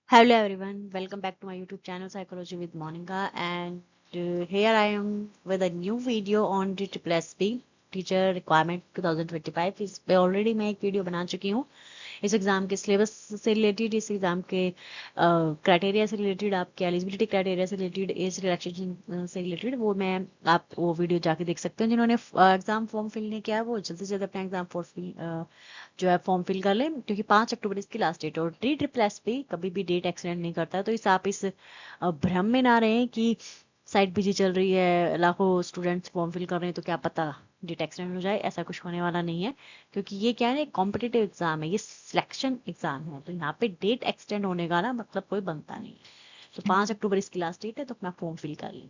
Hello everyone, welcome back to my YouTube channel Psychology with Monica, and here I am with a new video on the Triple SB Teacher Requirement 2025। इस पे already मैं एक video बना चुकी हूँ इस exam के syllabus से रिलेटेड, इस एग्जाम के क्राइटेरिया से रिलेटेड, आपके एलिजिबिलिटी क्राइटेरिया से रिलेटेड, एज रिलैक्सेशन से रिलेटेड। वो वीडियो जाके देख सकते हैं। जिन्होंने एग्जाम फॉर्म फिल नहीं किया है वो जल्दी से जल्दी अपना एग्जाम जो है फॉर्म फिल कर लें, क्योंकि 5 अक्टूबर इसकी लास्ट डेट है। और डी ट्रिपल एस पे कभी भी डेट एक्सटेंड नहीं करता है, तो आप इस भ्रम में ना रहें कि साइट बिजी चल रही है, लाखों स्टूडेंट्स फॉर्म फिल कर रहे हैं तो क्या पता डेट एक्सटेंड हो जाए। ऐसा कुछ होने वाला नहीं है, क्योंकि ये क्या है, कॉम्पिटिटिव एग्जाम है, ये सिलेक्शन एग्जाम है। तो यहाँ पे डेट एक्सटेंड होने का ना मतलब कोई बनता नहीं। तो 5 अक्टूबर इसकी लास्ट डेट है, तो अपना फॉर्म फिल कर लें।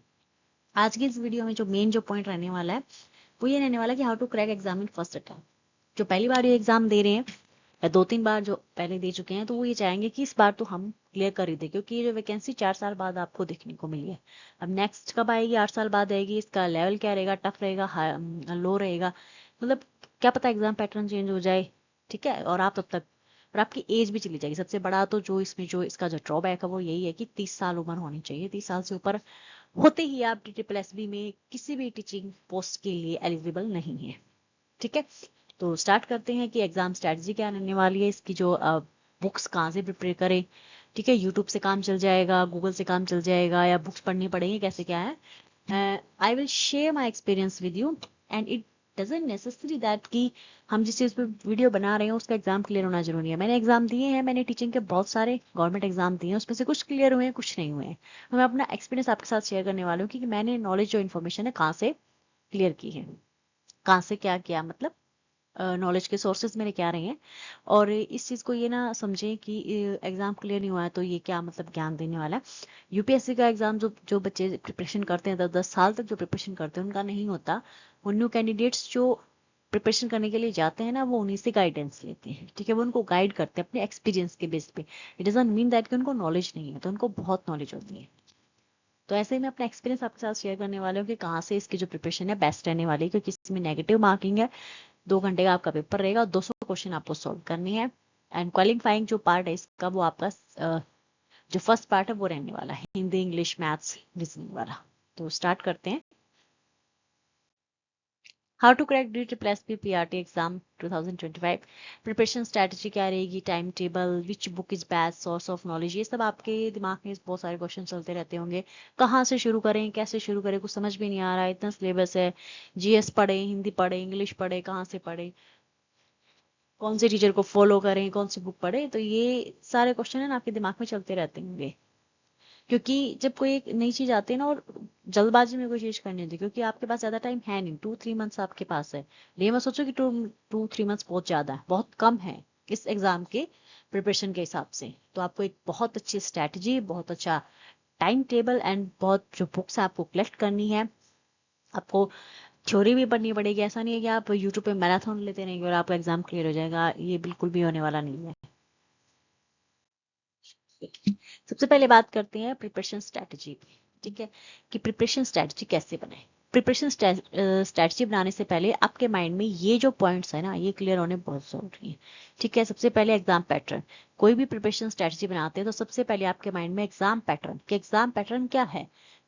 आज की इस वीडियो में जो मेन पॉइंट रहने वाला है वो ये रहने वाला है कि how to crack exam in first attempt. जो पहली बार ये एग्जाम दे रहे हैं या 2-3 बार जो पहले दे चुके हैं, तो वो ये चाहेंगे कि इस बार तो हम क्लियर कर ही दे, क्योंकि ये जो वैकेंसी 4 साल बाद आपको देखने को मिली है। अब नेक्स्ट कब आएगी, 8 साल बाद आएगी। इसका लेवल क्या रहेगा, टफ रहेगा, लो रहेगा, मतलब क्या पता एग्जाम पैटर्न चेंज हो जाए। ठीक है, और आप तब तक और आपकी एज भी चली जाएगी। सबसे बड़ा तो जो इसका जो ड्रॉबैक है वो यही है कि 30 साल उम्र होनी चाहिए। 30 साल से ऊपर होते ही आप ट्रिपल एसबी में किसी भी टीचिंग पोस्ट के लिए एलिजिबल नहीं है। ठीक है, तो स्टार्ट करते हैं कि एग्जाम स्ट्रेटजी क्या रहने वाली है, इसकी जो बुक्स कहाँ से प्रिपेयर करें। ठीक है, यूट्यूब से काम चल जाएगा, गूगल से काम चल जाएगा, या बुक्स पढ़नी पड़ेगी, कैसे क्या है। I will share my experience with you, and it doesn't necessary that कि हम जिस चीज़ पे वीडियो बना रहे हैं उसका एग्जाम क्लियर होना जरूरी है। मैंने एग्जाम दिए हैं, मैंने टीचिंग के बहुत सारे गवर्नमेंट एग्जाम दिए हैं, उसमें से कुछ क्लियर हुए हैं, कुछ नहीं हुए हैं। तो मैं अपना एक्सपीरियंस आपके साथ शेयर करने वाली हूँ कि मैंने नॉलेज जो इन्फॉर्मेशन है कहाँ से क्लियर की है, कहाँ से क्या किया, मतलब नॉलेज के सोर्सेज मेरे क्या रहे हैं। और इस चीज़ को ये ना समझें कि एग्जाम क्लियर नहीं हुआ है तो ये क्या मतलब ज्ञान देने वाला है। यूपीएससी का एग्जाम जो जो बच्चे प्रिपरेशन करते हैं 10-10 साल तक जो प्रिपरेशन करते हैं उनका नहीं होता। वो न्यू कैंडिडेट्स जो प्रिपरेशन करने के लिए जाते हैं ना, वो उन्हीं से गाइडेंस लेते हैं। ठीक है, वो उनको गाइड करते हैं अपने एक्सपीरियंस के बेस पे। इट डजंट मीन दैट कि उनको नॉलेज नहीं है, तो उनको बहुत नॉलेज होती है। तो ऐसे ही मैं अपना एक्सपीरियंस आपके साथ शेयर करने वाली हूँ कि कहाँ से इसकी जो प्रिपरेशन है बेस्ट रहने वाली है, क्योंकि इसमें नेगेटिव मार्किंग है। 2 घंटे का आपका पेपर रहेगा, 200 क्वेश्चन आपको सॉल्व करने हैं। एंड क्वालिफाइंग जो पार्ट है इसका, वो आपका जो फर्स्ट पार्ट है वो रहने वाला है हिंदी, इंग्लिश, मैथ्स, रीजनिंग वाला। तो स्टार्ट करते हैं। How to crack D triple S P P R T exam 2025। Preparation strategy क्या रहेगी, time table, which book is best source of knowledge, ये सब आपके दिमाग में बहुत सारे क्वेश्चन चलते रहते होंगे। कहाँ से शुरू करें, कैसे शुरू करें, कुछ समझ भी नहीं आ रहा है, इतना सिलेबस है। जीएस पढ़े, हिंदी पढ़े, इंग्लिश पढ़े, कहाँ से पढ़े, कौन से टीचर को फॉलो करें, कौन सी बुक पढ़े। तो ये सारे क्वेश्चन है ना आपके दिमाग में चलते रहते होंगे, क्योंकि जब कोई एक नई चीज आती है ना, और जल्दबाजी में कोई चीज करनी होती है, क्योंकि आपके पास ज्यादा टाइम है नहीं, 2-3 मंथ्स आपके पास है। ये मत सोचो कि 2-3 मंथ्स बहुत ज्यादा है, बहुत कम है इस एग्जाम के प्रिपरेशन के हिसाब से। तो आपको एक बहुत अच्छी स्ट्रैटेजी, बहुत अच्छा टाइम टेबल एंड बहुत जो बुक्स है आपको कलेक्ट करनी है। आपको थ्योरी भी पढ़नी पड़ेगी। ऐसा नहीं है कि आप यूट्यूब पे मैराथन लेते रहेंगे और आपका एग्जाम क्लियर हो जाएगा, ये बिल्कुल भी होने वाला नहीं है। सबसे पहले बात करते हैं प्रिपरेशन स्ट्रेटजी। ठीक है, कि प्रिपरेशन स्ट्रेटजी कैसे बनाए। प्रिपरेशन स्ट्रेटजी बनाने से पहले आपके माइंड में ये जो पॉइंट्स है ना, ये क्लियर होने बहुत जरूरी है। ठीक है, सबसे पहले एग्जाम पैटर्न। कोई भी प्रिपरेशन स्ट्रेटजी बनाते हैं तो सबसे पहले आपके माइंड में एग्जाम पैटर्न, कि एग्जाम पैटर्न क्या है,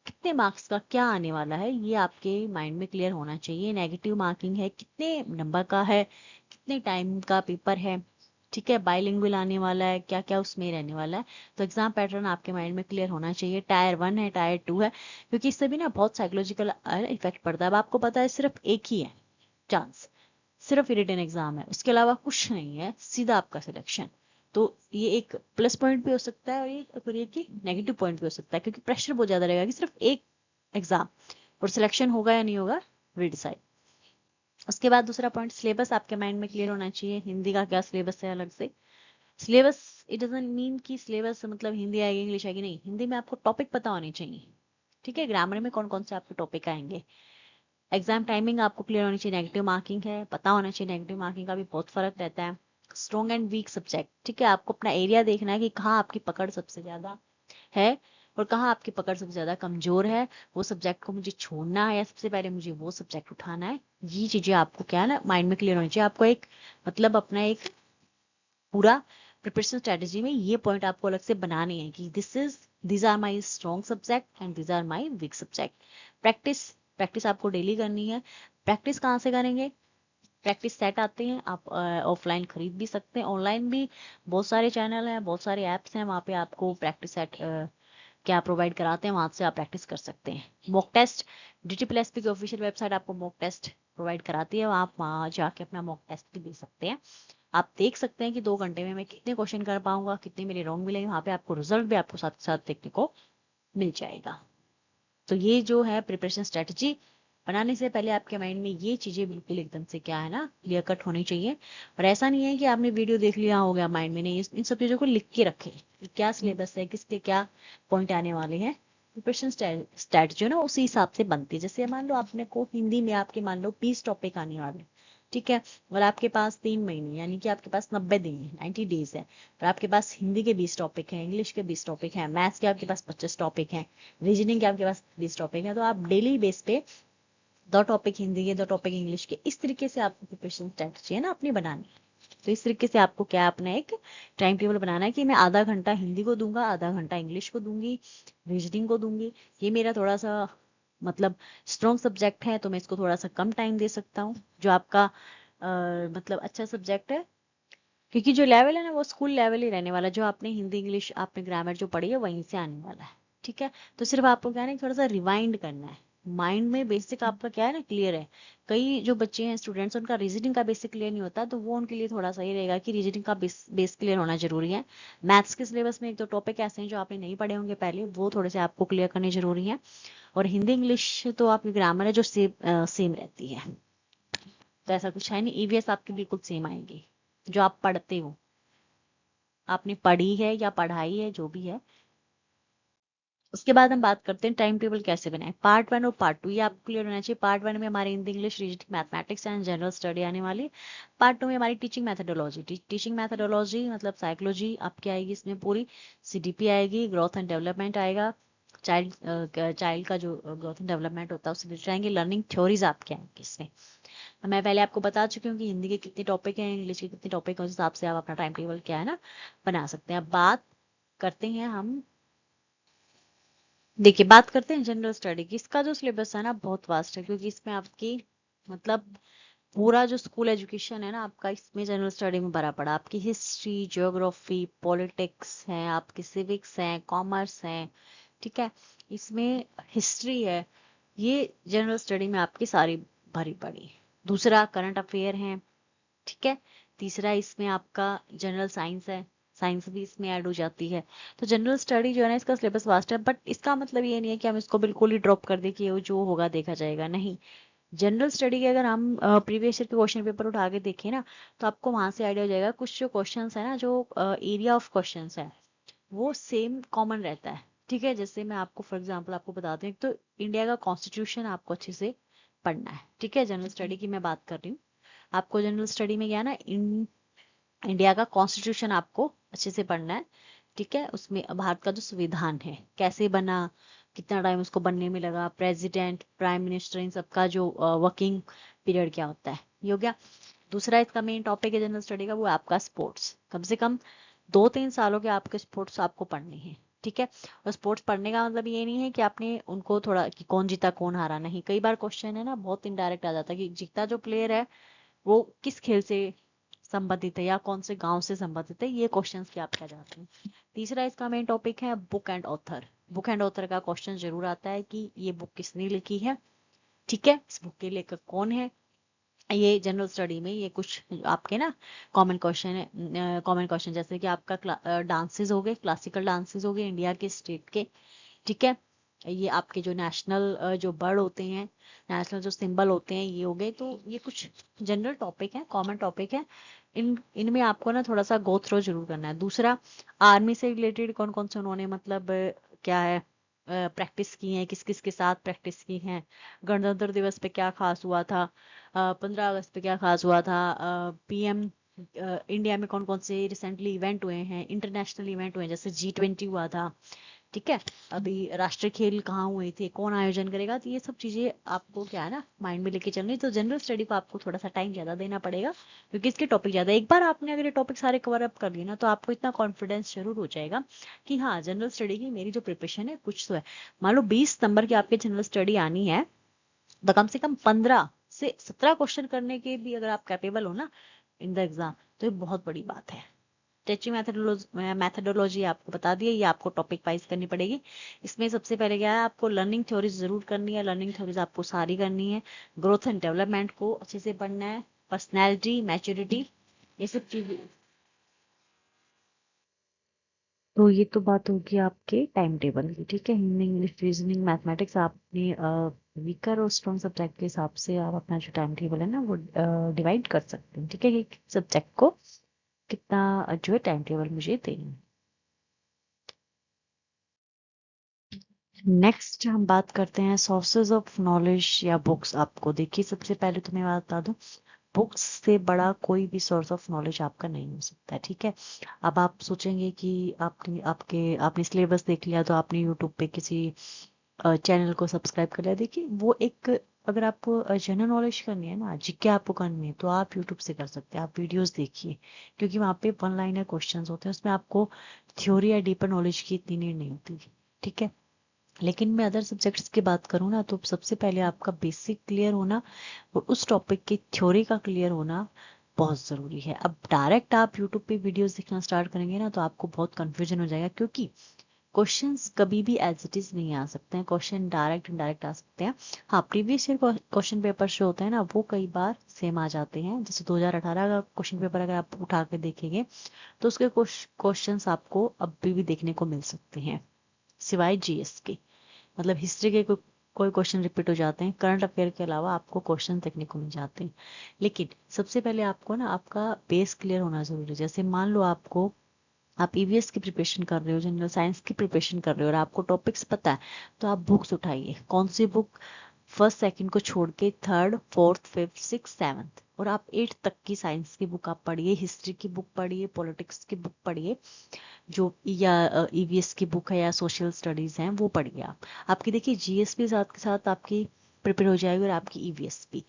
कितने मार्क्स का क्या आने वाला है, ये आपके माइंड में क्लियर होना चाहिए। नेगेटिव मार्किंग है, कितने नंबर का है, कितने टाइम का पेपर है। ठीक है, बाइलिंगुअल आने वाला है, क्या क्या उसमें रहने वाला है। तो एग्जाम पैटर्न आपके माइंड में क्लियर होना चाहिए। टायर 1 है, टायर 2 है, क्योंकि इससे भी ना बहुत साइकोलॉजिकल इफेक्ट पड़ता है। अब आपको पता है सिर्फ एक ही है चांस, सिर्फ रिटन एग्जाम है, उसके अलावा कुछ नहीं है, सीधा आपका सिलेक्शन। तो ये एक प्लस पॉइंट भी हो सकता है, और ये नेगेटिव पॉइंट भी हो सकता है, क्योंकि प्रेशर बहुत ज्यादा रहेगा कि सिर्फ एक एग्जाम और सिलेक्शन होगा या नहीं होगा, वी डिसाइड। उसके बाद दूसरा पॉइंट, सिलेबस आपके माइंड में क्लियर होना चाहिए। हिंदी का क्या सिलेबस है अलग से। सिलेबस, इट डजंट मीन कि सिलेबस मतलब हिंदी आएगी इंग्लिश आएगी, नहीं, हिंदी में आपको टॉपिक पता होने चाहिए। ठीक है, ग्रामर में कौन कौन से आपके टॉपिक आएंगे। एग्जाम टाइमिंग आपको क्लियर होनी चाहिए। नेगेटिव मार्किंग है, पता होना चाहिए, नेगेटिव मार्किंग का भी बहुत फर्क रहता है। Strong and weak subject. ठीक है, आपको अपना एरिया देखना है कि कहाँ आपकी पकड़ सबसे ज्यादा है और कहाँ आपकी पकड़ सबसे ज्यादा कमजोर है। वो सब्जेक्ट को मुझे छोड़ना है या सबसे पहले मुझे वो सब्जेक्ट उठाना है, ये चीजें आपको क्या है ना माइंड में क्लियर होनी चाहिए। आपको एक मतलब अपना एक पूरा प्रिपरेशन स्ट्रेटेजी में ये पॉइंट आपको अलग से बनाने हैं कि this are my strong subject and this are my weak subject. Practice practice आपको डेली करनी है। प्रैक्टिस कहाँ से करेंगे? प्रैक्टिस सेट आते हैं, आप ऑफलाइन खरीद भी सकते हैं, ऑनलाइन भी बहुत सारे चैनल हैं, बहुत सारे ऐप्स हैं, वहाँ पे आपको प्रैक्टिस सेट क्या प्रोवाइड कराते हैं, वहां से आप प्रैक्टिस कर सकते हैं। मॉक टेस्ट, DTPLSP की ऑफिशियल वेबसाइट आपको मॉक टेस्ट प्रोवाइड कराती है, आप वहाँ जाके अपना मॉक टेस्ट भी दे सकते हैं। आप देख सकते हैं कि 2 घंटे में मैं कितने क्वेश्चन कर पाऊंगा, कितने मेरे रॉन्ग मिलेंगे, वहाँ पे आपको रिजल्ट भी आपको साथ साथ देखने को मिल जाएगा। तो ये जो है प्रिपरेशन स्ट्रेटजी बनाने से पहले आपके माइंड में ये चीजें बिल्कुल एकदम से क्या है ना, क्लियर कट होनी चाहिए। और ऐसा नहीं है कि आपने वीडियो देख लिया हो गया माइंड में, नहीं, इन सब चीजों को लिख के रखें कि क्या सिलेबस है, किसके क्या पॉइंट आने वाले हैं। प्रिपरेशन स्ट्रेटजी ना उसी हिसाब से बनती है। जैसे मान लो आपने को हिंदी में आपके मान लो 20 टॉपिक आने वाले, ठीक है, और आपके पास 3 महीने यानी कि आपके पास 90 दिन है, 90 डेज है, और आपके पास हिंदी के 20 टॉपिक हैं, इंग्लिश के 20 टॉपिक हैं, मैथ्स के आपके पास 25 टॉपिक हैं, रीजनिंग के आपके पास 20 टॉपिक है, तो आप डेली बेस पे 2 टॉपिक हिंदी के, 2 टॉपिक इंग्लिश के, इस तरीके से आपको प्रिपरेशन स्ट्रेटजी है ना अपनी बनानी। तो इस तरीके से आपको क्या अपना एक टाइम टेबल बनाना है कि मैं आधा घंटा हिंदी को दूंगा, आधा घंटा इंग्लिश को दूंगी, रीजनिंग को दूंगी। ये मेरा थोड़ा सा मतलब स्ट्रॉन्ग सब्जेक्ट है तो मैं इसको थोड़ा सा कम टाइम दे सकता हूँ। जो आपका मतलब अच्छा सब्जेक्ट है, क्योंकि जो लेवल है ना वो स्कूल लेवल ही रहने वाला है, जो आपने हिंदी इंग्लिश आपने ग्रामर जो पढ़ी है वहीं से आने वाला है, ठीक है। तो सिर्फ आपको क्या है ना थोड़ा सा रिवाइंड करना है, माइंड में बेसिक आपका क्या है ना क्लियर है। कई जो बच्चे हैं स्टूडेंट्स, उनका रीजनिंग का बेसिक क्लियर नहीं होता, तो वो उनके लिए थोड़ा सा ही रहेगा कि रीजनिंग का बेस क्लियर होना जरूरी है। मैथ्स के सिलेबस में 1-2 टॉपिक ऐसे हैं जो आपने नहीं पढ़े होंगे पहले, वो थोड़े से आपको क्लियर करने जरूरी है। और हिंदी इंग्लिश तो आपकी ग्रामर है जो सेम रहती है, तो ऐसा कुछ है नहीं। ईवीएस आपकी बिल्कुल सेम आएगी जो आप पढ़ते हो, आपने पढ़ी है या पढ़ाई है जो भी है। उसके बाद हम बात करते हैं टाइम टेबल कैसे बनाए। पार्ट 1 और पार्ट 2 ये आपको क्लियर होना चाहिए। पार्ट 1 में हमारी Hindi English reasoning mathematics and general study आने वाली। पार्ट 2 में हमारी टीचिंग मैथडोलॉजी, टीचिंग मैथडोलॉजी मतलब साइकोलॉजी आपकी आएगी इसमें पूरी, CDP आएगी, ग्रोथ एंड डेवलपमेंट आएगा, चाइल्ड का जो ग्रोथ एंड डेवलपमेंट होता है उससे रिलेटेड आएंगे, लर्निंग थ्योरीज आपके आएंगे इसमें। मैं पहले आपको बता चुकी हूँ कि हिंदी के कितने टॉपिक हैं, इंग्लिश के कितने टॉपिक हैं, उस हिसाब से आप अपना टाइम टेबल क्या है ना बना सकते हैं। अब बात करते हैं हम, देखिए बात करते हैं जनरल स्टडी की। इसका जो सिलेबस है ना बहुत वास्ट है, क्योंकि इसमें आपकी मतलब पूरा जो स्कूल एजुकेशन है ना आपका इसमें जनरल स्टडी में भरा पड़ा। आपकी हिस्ट्री, ज्योग्राफी, पॉलिटिक्स है, आपकी सिविक्स है, कॉमर्स है, ठीक है, इसमें हिस्ट्री है, ये जनरल स्टडी में आपकी सारी भरी पड़ी। दूसरा करंट अफेयर है, ठीक है। तीसरा इसमें आपका जनरल साइंस है, साइंस भी इसमें ऐड हो जाती है। तो जनरल स्टडी जो है ना इसका सिलेबस वास्ट है, बट इसका मतलब ये नहीं है कि हम इसको बिल्कुल ही ड्रॉप कर दें कि वो जो होगा देखा जाएगा, नहीं। जनरल स्टडी के अगर हम प्रीवियस ईयर के क्वेश्चन पेपर उठा के देखें ना, तो आपको वहां से आइडिया हो जाएगा। कुछ जो क्वेश्चंस है ना, जो एरिया ऑफ क्वेश्चंस है वो सेम कॉमन रहता है, ठीक है। जैसे मैं आपको फॉर एग्जांपल आपको बताती हूँ, तो इंडिया का कॉन्स्टिट्यूशन आपको अच्छे से पढ़ना है, ठीक है। जनरल स्टडी की मैं बात कर रही हूँ। आपको जनरल स्टडी में क्या है ना, इंडिया का कॉन्स्टिट्यूशन आपको अच्छे से पढ़ना है, ठीक है। उसमें भारत का जो संविधान है कैसे बना, कितना टाइम उसको बनने में लगा, प्रेसिडेंट, प्राइम मिनिस्टर, इन सबका जो वर्किंग पीरियड क्या होता है, ये हो गया। दूसरा इसका मेन टॉपिक है जनरल स्टडी का, वो है आपका स्पोर्ट्स। कम से कम 2-3 सालों के आपके स्पोर्ट्स आपको पढ़ने हैं, ठीक है। और स्पोर्ट्स पढ़ने का मतलब ये नहीं है कि आपने उनको थोड़ा कि कौन जीता कौन हारा, नहीं। कई बार क्वेश्चन है ना बहुत इनडायरेक्ट आ जाता है कि जीता जो प्लेयर है वो किस खेल से संबंधित है या कौन से गांव से संबंधित है, ये क्वेश्चंस क्या आप क्या जाते हैं। तीसरा इसका मेन टॉपिक है book and author. Book and author का क्वेश्चन जरूर आता है कि ये बुक किसने लिखी है, ठीक है, इस बुक के लेखक कौन है। ये जनरल स्टडी में ये कुछ आपके ना कॉमन क्वेश्चन है। कॉमन क्वेश्चन जैसे कि आपका डांसेस हो गए, क्लासिकल डांसेस हो गए इंडिया के स्टेट के, ठीक है। ये आपके जो नेशनल जो बर्ड होते हैं, नेशनल जो सिंबल होते हैं, ये हो गए। तो ये कुछ जनरल टॉपिक है, कॉमन टॉपिक है। इनमें आपको ना थोड़ा सा गो थ्रो जरूर करना है। दूसरा आर्मी से रिलेटेड कौन कौन से उन्होंने मतलब क्या है प्रैक्टिस की है, किस किस के साथ प्रैक्टिस की है, गणतंत्र दिवस पे क्या खास हुआ था, 15 अगस्त पे क्या खास हुआ था, PM इंडिया में कौन कौन से रिसेंटली इवेंट हुए हैं, इंटरनेशनल इवेंट हुए हैं, जैसे G20 हुआ था, ठीक है। अभी राष्ट्रीय खेल कहाँ हुए थे, कौन आयोजन करेगा, तो ये सब चीजें आपको क्या है ना माइंड में लेके चलनी। तो जनरल स्टडी को आपको थोड़ा सा टाइम ज्यादा देना पड़ेगा, क्योंकि इसके टॉपिक ज्यादा। एक बार आपने अगर ये टॉपिक सारे कवर अप कर लिए ना, तो आपको इतना कॉन्फिडेंस जरूर हो जाएगा कि हाँ, जनरल स्टडी की मेरी जो प्रिपरेशन है कुछ तो है। मान लो 20 नंबर की आपकी जनरल स्टडी आनी है, तो कम से कम 15 से 17 क्वेश्चन करने के भी अगर आप कैपेबल हो ना इन द एग्जाम, तो ये बहुत बड़ी बात है। टीचिंग मैथडोलॉजी आपको बता दिए, ये आपको टॉपिक वाइज करनी पड़ेगी। इसमें सबसे पहले क्या है, आपको लर्निंग थ्योरीज जरूर करनी है, लर्निंग थ्योरीज आपको सारी करनी है। ग्रोथ एंड डेवलपमेंट को अच्छे से पढ़ना है, पर्सनैलिटी, मैच्योरिटी, ये सब चीजें। तो ये तो बात होगी आपके टाइम टेबल की, ठीक है। हिंदी, इंग्लिश, रीजनिंग, मैथमेटिक्स आपने वीकर और स्ट्रॉन्ग सब्जेक्ट के हिसाब से आप अपना जो टाइम टेबल है ना वो डिवाइड कर सकते हैं, ठीक है, कि सब्जेक्ट को कितना जो है टाइम टेबल मुझे देना है। नेक्स्ट हम बात करते हैं सोर्सेज ऑफ नॉलेज या बुक्स। आपको देखिए, सबसे पहले तो मैं बात बता दूं, बुक्स से बड़ा कोई भी सोर्स ऑफ नॉलेज आपका नहीं हो सकता है, ठीक है। अब आप सोचेंगे कि आपने सिलेबस देख लिया, तो आपने यूट्यूब पे किसी चैनल को सब्सक्राइब कर लिया। देखिए वो एक, अगर आपको जनरल नॉलेज करनी है ना, जीके आपको करनी है, तो आप यूट्यूब से कर सकते हैं। आप वीडियोस देखिए, क्योंकि वहाँ पे वन लाइनर क्वेश्चंस होते हैं, उसमें आपको थ्योरी या डीपर नॉलेज की इतनी नीड नहीं होती, ठीक है। लेकिन मैं अदर सब्जेक्ट्स की बात करूँ ना, तो सबसे पहले आपका बेसिक क्लियर होना और उस टॉपिक की थ्योरी का क्लियर होना बहुत ज़रूरी है। अब डायरेक्ट आप यूट्यूब पे वीडियोस देखना स्टार्ट करेंगे ना, तो आपको बहुत कंफ्यूजन हो जाएगा, क्योंकि क्वेश्चंस कभी भी एज इट इज नहीं आ सकते हैं। क्वेश्चन डायरेक्ट इनडायरेक्ट आ सकते हैं। हाँ, प्रीवियस ईयर क्वेश्चन पेपर जो होते हैं ना, वो कई बार सेम आ जाते हैं। जैसे 2018 का क्वेश्चन पेपर अगर आप उठा के देखेंगे, तो उसके क्वेश्चंस आपको अब भी देखने को मिल सकते हैं, सिवाय जीएस के। मतलब हिस्ट्री के कोई क्वेश्चन रिपीट हो जाते हैं, करंट अफेयर के अलावा आपको क्वेश्चन देखने को मिल जाते हैं। लेकिन सबसे पहले आपको ना आपका बेस क्लियर होना जरूरी है। जैसे मान लो आप ईवीएस की प्रिपरेशन कर रहे हो, जनरल साइंस की प्रिपरेशन कर रहे हो, और आपको टॉपिक्स पता है, तो आप बुक्स उठाइए। कौन सी बुक? फर्स्ट सेकंड को छोड़ के third, fourth, fifth, six, seventh, और आप एट्थ तक की साइंस की बुक आप पढ़िए, हिस्ट्री की बुक पढ़िए, पॉलिटिक्स की बुक पढ़िए, जो या ईवीएस की बुक है या सोशल स्टडीज हैं वो पढ़िए आप। आपकी देखिए जीएस भी साथ के साथ आपकी प्रिपेयर हो जाएगी, और आपकी ईवीएस भी।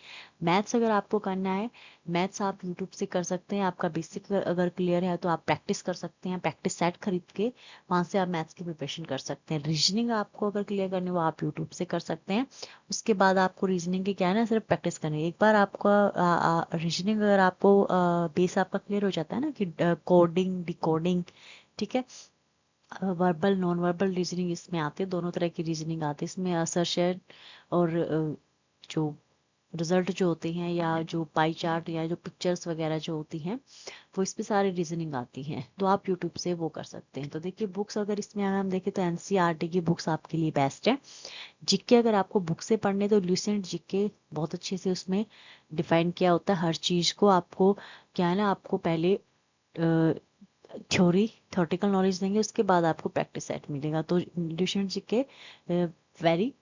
मैथ्स अगर आपको करना है, मैथ्स आप यूट्यूब से कर सकते हैं। आपका बेसिक अगर क्लियर है, तो आप प्रैक्टिस कर सकते हैं, प्रैक्टिस सेट खरीद के वहां से आप मैथ्स की प्रिपरेशन कर सकते हैं। रीजनिंग आपको अगर क्लियर करनी हो, आप यूट्यूब से कर सकते हैं। उसके बाद आपको रीजनिंग की क्या है ना, सिर्फ प्रैक्टिस करनी है। एक बार आपका रीजनिंग अगर आपको बेस आपका क्लियर हो जाता है ना, कि कोडिंग, डिकोडिंग, ठीक है, वर्बल नॉन वर्बल रीजनिंग इसमें आते हैं, दोनों तरह की रीजनिंग आती है इसमें। असर्शन और जो रिजल्ट जो होते हैं, या जो पाई चार्ट या जो पिक्चर्स वगैरह जो होती हैं, वो इस पे सारी रीजनिंग आती हैं, तो आप यूट्यूब से वो कर सकते हैं। तो देखिए बुक्स अगर इसमें अगर हम देखें, तो एनसीईआरटी की बुक्स आपके लिए बेस्ट है। जीके अगर आपको बुक से पढ़ने, तो ल्यूसेंट जीके बहुत अच्छे से उसमें डिफाइन किया होता है हर चीज को। आपको क्या है ना, आपको पहले थ्योरी, थ्योरेटिकल नॉलेज देंगे, उसके बाद आपको प्रैक्टिस सेट मिलेगा। तो Lucent GK very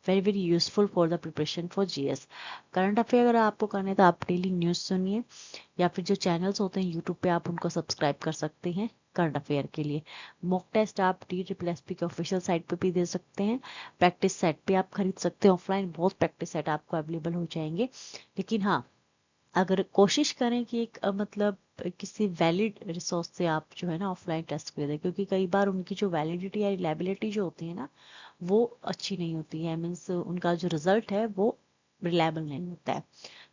very very useful for the preparation for GS. Current affair अगर आपको करने, तो आप डेली न्यूज़ सुनिए, या फिर जो चैनल्स होते हैं यूट्यूब पे, आप उनको सब्सक्राइब कर सकते हैं करंट अफेयर के लिए। मॉक टेस्ट आप DSSP के ऑफिशियल साइट पे भी दे सकते हैं। प्रैक्टिस सेट पे आप खरीद सकते हैं, ऑफलाइन बहुत प्रैक्टिस सेट आपको अवेलेबल हो जाएंगे। लेकिन हाँ, अगर कोशिश करें कि एक मतलब किसी वैलिड रिसोर्स से आप जो है ना ऑफलाइन टेस्ट कर दें, क्योंकि कई बार उनकी जो वैलिडिटी या रिलायबिलिटी जो होती है ना, वो अच्छी नहीं होती है। मीन्स उनका जो रिजल्ट है वो रिलायबल नहीं होता है।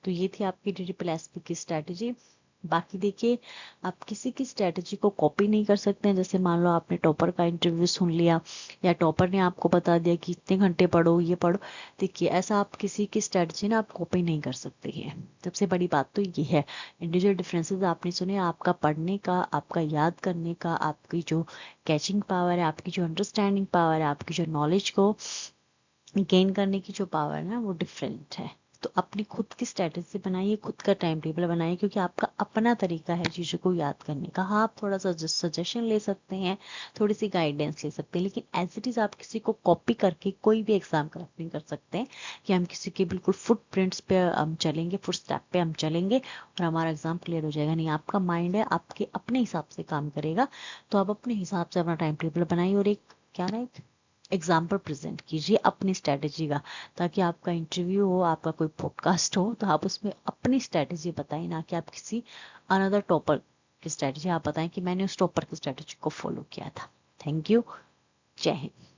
तो ये थी आपकी DSSP की स्ट्रैटेजी। बाकी देखिए, आप किसी की स्ट्रैटेजी को कॉपी नहीं कर सकते हैं। जैसे मान लो आपने टॉपर का इंटरव्यू सुन लिया, या टॉपर ने आपको बता दिया कि इतने घंटे पढ़ो, ये पढ़ो। देखिए ऐसा आप किसी की स्ट्रैटेजी ना आप कॉपी नहीं कर सकते हैं। सबसे बड़ी बात तो ये है। इंडिविजुअल डिफरेंसेस आपने सुने, आपका पढ़ने का, आपका याद करने का, आपकी जो कैचिंग पावर है, आपकी जो अंडरस्टैंडिंग पावर है, आपकी जो नॉलेज को गेन करने की जो पावर है ना, वो डिफरेंट है। तो अपनी खुद की स्ट्रेटेजी बनाइए, खुद का टाइम टेबल बनाइए, क्योंकि आपका अपना तरीका है चीज़ों को याद करने का। हाँ, आप थोड़ा सा सजेशन ले सकते हैं, थोड़ी सी गाइडेंस ले सकते हैं, लेकिन एज इट इज़ आप किसी को कॉपी करके कोई भी एग्जाम क्रैक नहीं कर सकते हैं, कि हम किसी के बिल्कुल फुट प्रिंट्स पे हम चलेंगे, फुट स्टेप पे हम चलेंगे और हमारा एग्जाम क्लियर हो जाएगा। नहीं, आपका माइंड है आपके अपने हिसाब से काम करेगा। तो आप अपने हिसाब से अपना टाइम टेबल बनाइए, और एक क्या ना एक एग्जाम्पल प्रेजेंट कीजिए अपनी स्ट्रैटेजी का, ताकि आपका इंटरव्यू हो, आपका कोई पॉडकास्ट हो, तो आप उसमें अपनी स्ट्रैटेजी बताएं, ना कि आप किसी अनदर टॉपर की स्ट्रैटेजी। आप बताएं कि मैंने उस टॉपर की स्ट्रैटेजी को फॉलो किया था। Thank you. जय हिंद।